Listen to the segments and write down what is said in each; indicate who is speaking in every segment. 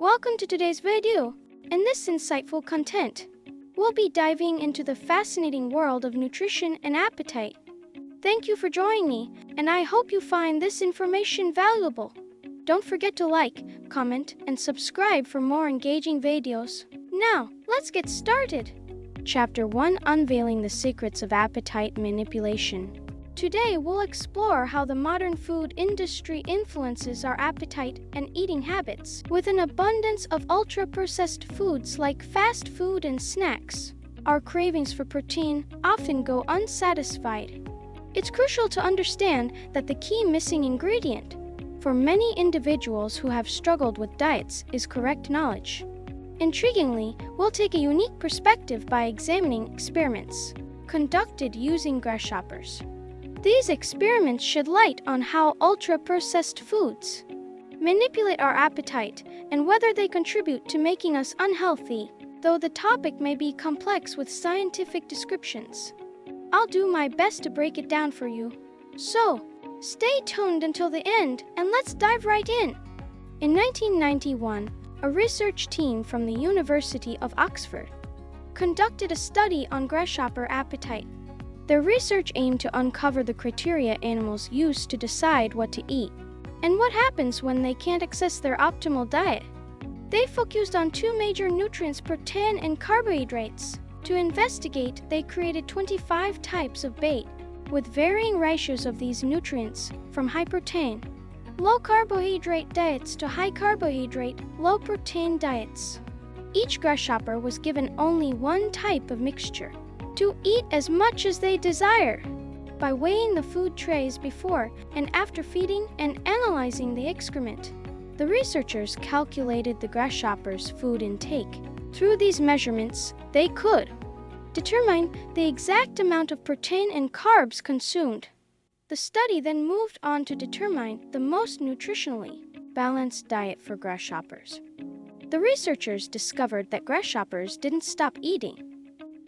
Speaker 1: Welcome to today's video. In this insightful content, we'll be diving into the fascinating world of nutrition and appetite. Thank you for joining me, and I hope you find this information valuable. Don't forget to like, comment, and subscribe for more engaging videos. Now, let's get started. Chapter 1: Unveiling the Secrets of Appetite Manipulation. Today, we'll explore how the modern food industry influences our appetite and eating habits. With an abundance of ultra-processed foods like fast food and snacks, our cravings for protein often go unsatisfied. It's crucial to understand that the key missing ingredient for many individuals who have struggled with diets is correct knowledge. Intriguingly, we'll take a unique perspective by examining experiments conducted using grasshoppers. These experiments shed light on how ultra-processed foods manipulate our appetite and whether they contribute to making us unhealthy. Though the topic may be complex with scientific descriptions, I'll do my best to break it down for you. So, stay tuned until the end and let's dive right in. In 1991, a research team from the University of Oxford conducted a study on grasshopper appetite. Their research aimed to uncover the criteria animals use to decide what to eat and what happens when they can't access their optimal diet. They focused on two major nutrients, protein and carbohydrates. To investigate, they created 25 types of bait with varying ratios of these nutrients, from high protein, low carbohydrate diets to high carbohydrate, low protein diets. Each grasshopper was given only one type of mixture to eat as much as they desire. By weighing the food trays before and after feeding and analyzing the excrement, the researchers calculated the grasshoppers' food intake. Through these measurements, they could determine the exact amount of protein and carbs consumed. The study then moved on to determine the most nutritionally balanced diet for grasshoppers. The researchers discovered that grasshoppers didn't stop eating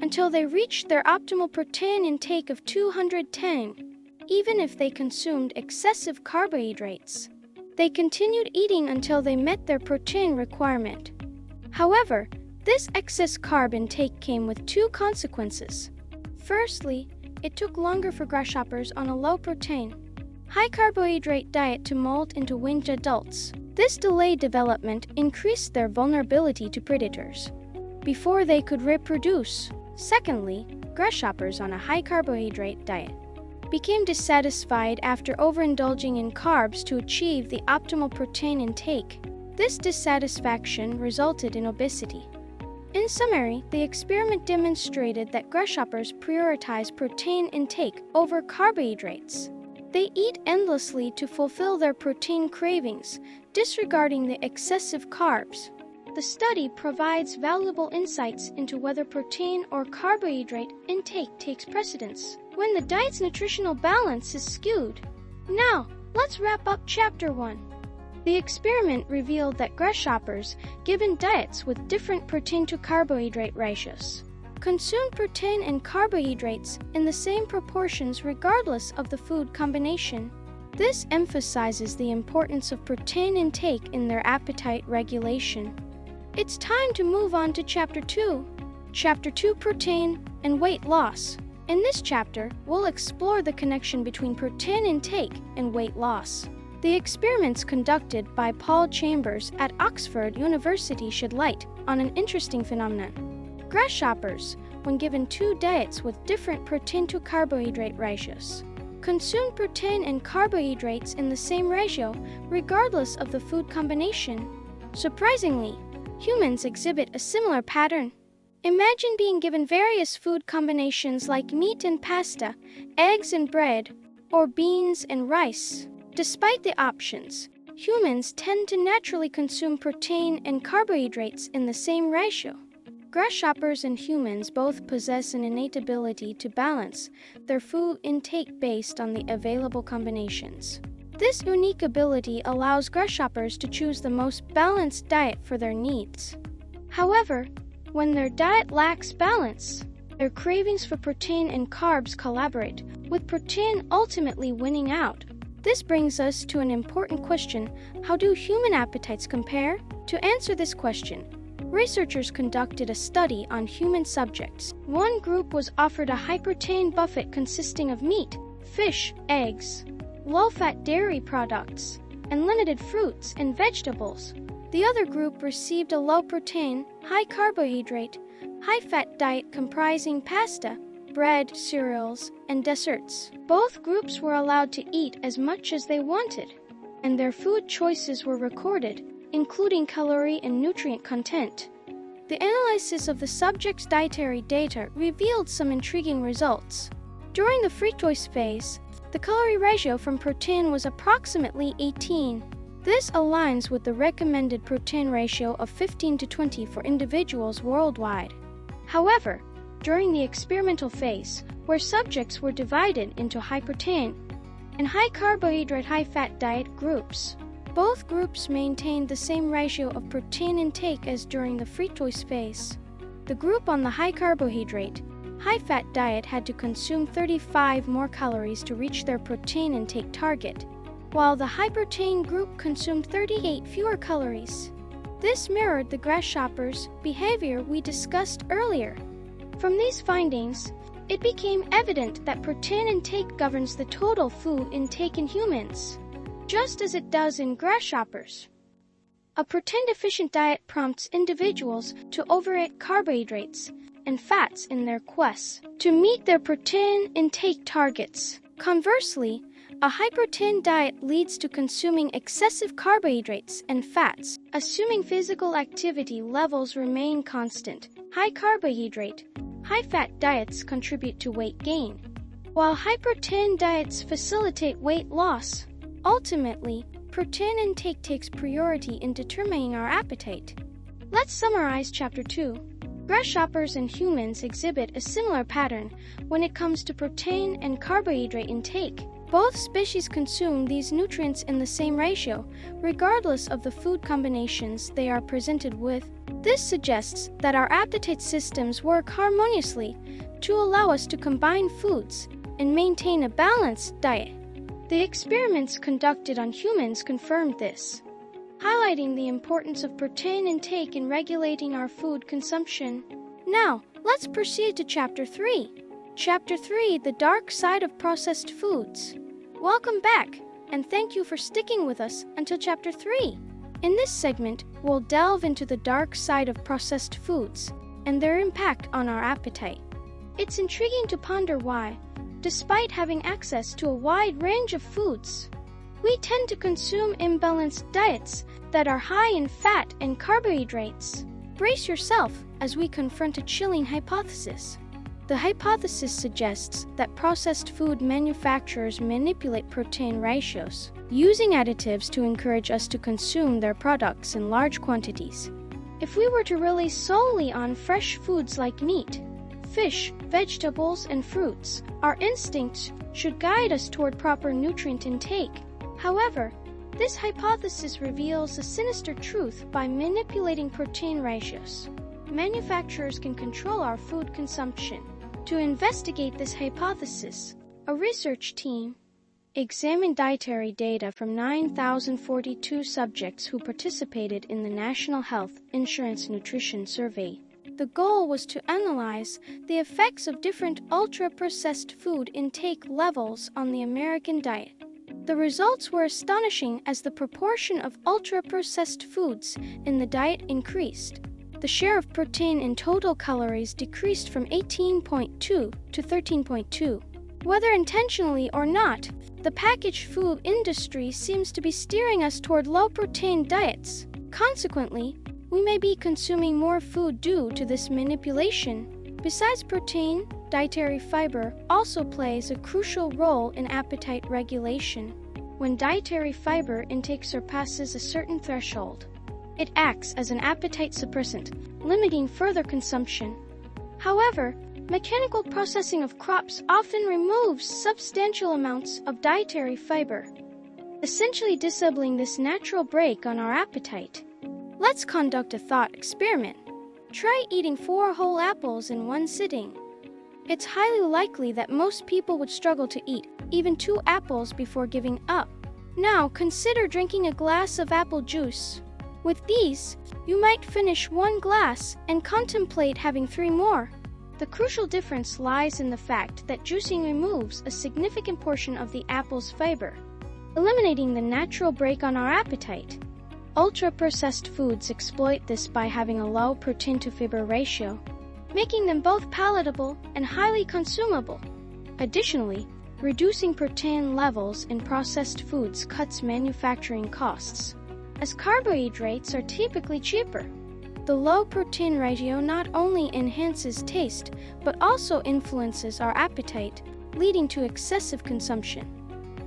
Speaker 1: until they reached their optimal protein intake of 210. Even if they consumed excessive carbohydrates, they continued eating until they met their protein requirement. However, this excess carb intake came with two consequences. Firstly, it took longer for grasshoppers on a low-protein, high-carbohydrate diet to molt into winged adults. This delayed development increased their vulnerability to predators before they could reproduce. Secondly, grasshoppers on a high-carbohydrate diet became dissatisfied after overindulging in carbs to achieve the optimal protein intake. This dissatisfaction resulted in obesity. In summary, the experiment demonstrated that grasshoppers prioritize protein intake over carbohydrates. They eat endlessly to fulfill their protein cravings, disregarding the excessive carbs. The study provides valuable insights into whether protein or carbohydrate intake takes precedence when the diet's nutritional balance is skewed. Now, let's wrap up Chapter 1. The experiment revealed that grasshoppers, given diets with different protein to carbohydrate ratios, consumed protein and carbohydrates in the same proportions regardless of the food combination. This emphasizes the importance of protein intake in their appetite regulation. It's time to move on to Chapter 2. Chapter 2: Protein and Weight Loss. In this chapter, we'll explore the connection between protein intake and weight loss. The experiments conducted by Paul Chambers at Oxford University shed light on an interesting phenomenon. Grasshoppers, when given two diets with different protein to carbohydrate ratios, consumed protein and carbohydrates in the same ratio regardless of the food combination. Surprisingly, humans exhibit a similar pattern. Imagine being given various food combinations like meat and pasta, eggs and bread, or beans and rice. Despite the options, humans tend to naturally consume protein and carbohydrates in the same ratio. Grasshoppers and humans both possess an innate ability to balance their food intake based on the available combinations. This unique ability allows grasshoppers to choose the most balanced diet for their needs. However, when their diet lacks balance, their cravings for protein and carbs collaborate, with protein ultimately winning out. This brings us to an important question: how do human appetites compare? To answer this question, researchers conducted a study on human subjects. One group was offered a high-protein buffet consisting of meat, fish, eggs, low-fat dairy products, and limited fruits and vegetables. The other group received a low-protein, high-carbohydrate, high-fat diet comprising pasta, bread, cereals, and desserts. Both groups were allowed to eat as much as they wanted, and their food choices were recorded, including calorie and nutrient content. The analysis of the subject's dietary data revealed some intriguing results. During the free choice phase, the calorie ratio from protein was approximately 18. This aligns with the recommended protein ratio of 15 to 20 for individuals worldwide. However, during the experimental phase, where subjects were divided into high-protein and high-carbohydrate, high-fat diet groups, both groups maintained the same ratio of protein intake as during the free choice phase. The group on the high-carbohydrate, high-fat diet had to consume 35 more calories to reach their protein intake target, while the high-protein group consumed 38 fewer calories. This mirrored the grasshoppers' behavior we discussed earlier. From these findings, it became evident that protein intake governs the total food intake in humans, just as it does in grasshoppers. A protein-deficient diet prompts individuals to overeat carbohydrates and fats in their quest to meet their protein intake targets. Conversely, a high-protein diet leads to consuming excessive carbohydrates and fats, assuming physical activity levels remain constant. High-carbohydrate, high-fat diets contribute to weight gain, while high-protein diets facilitate weight loss. Ultimately, protein intake takes priority in determining our appetite. Let's summarize Chapter 2. Grasshoppers and humans exhibit a similar pattern when it comes to protein and carbohydrate intake. Both species consume these nutrients in the same ratio, regardless of the food combinations they are presented with. This suggests that our appetite systems work harmoniously to allow us to combine foods and maintain a balanced diet. The experiments conducted on humans confirmed this, highlighting the importance of protein intake in regulating our food consumption. Now, let's proceed to Chapter 3. Chapter 3: The Dark Side of Processed Foods. Welcome back, and thank you for sticking with us until Chapter 3. In this segment, we'll delve into the dark side of processed foods and their impact on our appetite. It's intriguing to ponder why, despite having access to a wide range of foods, we tend to consume imbalanced diets that are high in fat and carbohydrates. Brace yourself as we confront a chilling hypothesis. The hypothesis suggests that processed food manufacturers manipulate protein ratios, using additives to encourage us to consume their products in large quantities. If we were to rely solely on fresh foods like meat, fish, vegetables, and fruits, our instincts should guide us toward proper nutrient intake. However, this hypothesis reveals a sinister truth. By manipulating protein ratios, manufacturers can control our food consumption. To investigate this hypothesis, a research team examined dietary data from 9,042 subjects who participated in the National Health Insurance Nutrition Survey. The goal was to analyze the effects of different ultra-processed food intake levels on the American diet. The results were astonishing as the proportion of ultra-processed foods in the diet increased. The share of protein in total calories decreased from 18.2 to 13.2. Whether intentionally or not, the packaged food industry seems to be steering us toward low-protein diets. Consequently, we may be consuming more food due to this manipulation. Besides protein, dietary fiber also plays a crucial role in appetite regulation. When dietary fiber intake surpasses a certain threshold, it acts as an appetite suppressant, limiting further consumption. However, mechanical processing of crops often removes substantial amounts of dietary fiber, essentially disabling this natural brake on our appetite. Let's conduct a thought experiment. Try eating 4 whole apples in one sitting. It's highly likely that most people would struggle to eat even 2 apples before giving up. Now consider drinking a glass of apple juice. With these, you might finish one glass and contemplate having 3 more. The crucial difference lies in the fact that juicing removes a significant portion of the apple's fiber, eliminating the natural brake on our appetite. Ultra-processed foods exploit this by having a low protein-to-fiber ratio, making them both palatable and highly consumable. Additionally, reducing protein levels in processed foods cuts manufacturing costs, as carbohydrates are typically cheaper. The low protein ratio not only enhances taste, but also influences our appetite, leading to excessive consumption.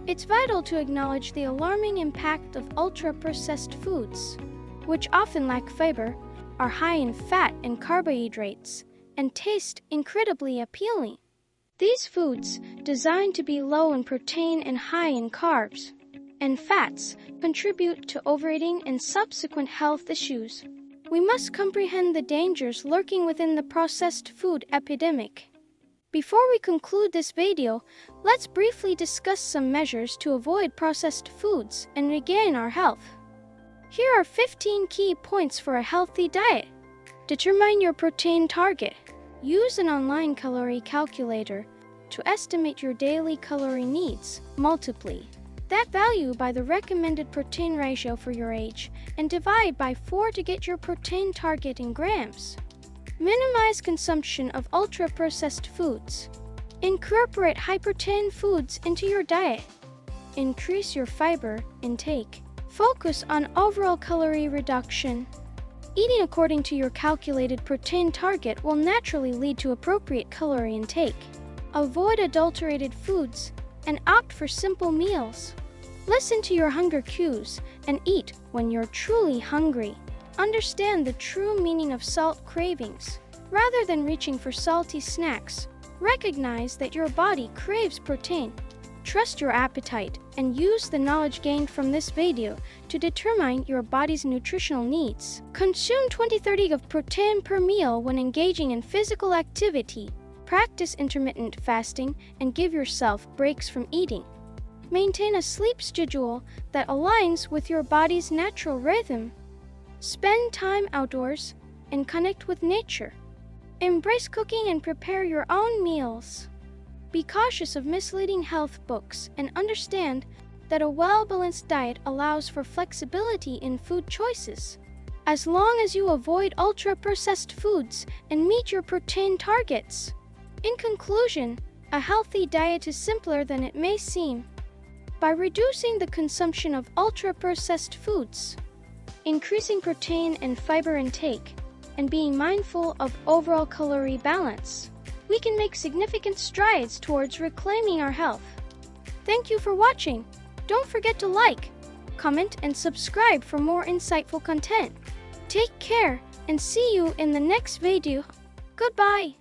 Speaker 1: It's vital to acknowledge the alarming impact of ultra-processed foods, which often lack fiber, are high in fat and carbohydrates, and taste incredibly appealing. These foods, designed to be low in protein and high in carbs and fats, contribute to overeating and subsequent health issues. We must comprehend the dangers lurking within the processed food epidemic. Before we conclude this video, let's briefly discuss some measures to avoid processed foods and regain our health. Here are 15 key points for a healthy diet. Determine your protein target. Use an online calorie calculator to estimate your daily calorie needs. Multiply that value by the recommended protein ratio for your age and divide by 4 to get your protein target in grams. Minimize consumption of ultra-processed foods. Incorporate high-protein foods into your diet. Increase your fiber intake. Focus on overall calorie reduction. Eating according to your calculated protein target will naturally lead to appropriate calorie intake. Avoid adulterated foods and opt for simple meals. Listen to your hunger cues and eat when you're truly hungry. Understand the true meaning of salt cravings. Rather than reaching for salty snacks, recognize that your body craves protein. Trust your appetite and use the knowledge gained from this video to determine your body's nutritional needs. Consume 20-30 of protein per meal when engaging in physical activity. Practice intermittent fasting and give yourself breaks from eating. Maintain a sleep schedule that aligns with your body's natural rhythm. Spend time outdoors and connect with nature. Embrace cooking and prepare your own meals. Be cautious of misleading health books and understand that a well-balanced diet allows for flexibility in food choices. As long as you avoid ultra-processed foods and meet your protein targets. In conclusion, a healthy diet is simpler than it may seem. By reducing the consumption of ultra-processed foods, increasing protein and fiber intake, and being mindful of overall calorie balance, we can make significant strides towards reclaiming our health. Thank you for watching. Don't forget to like, comment, and subscribe for more insightful content. Take care and see you in the next video. Goodbye.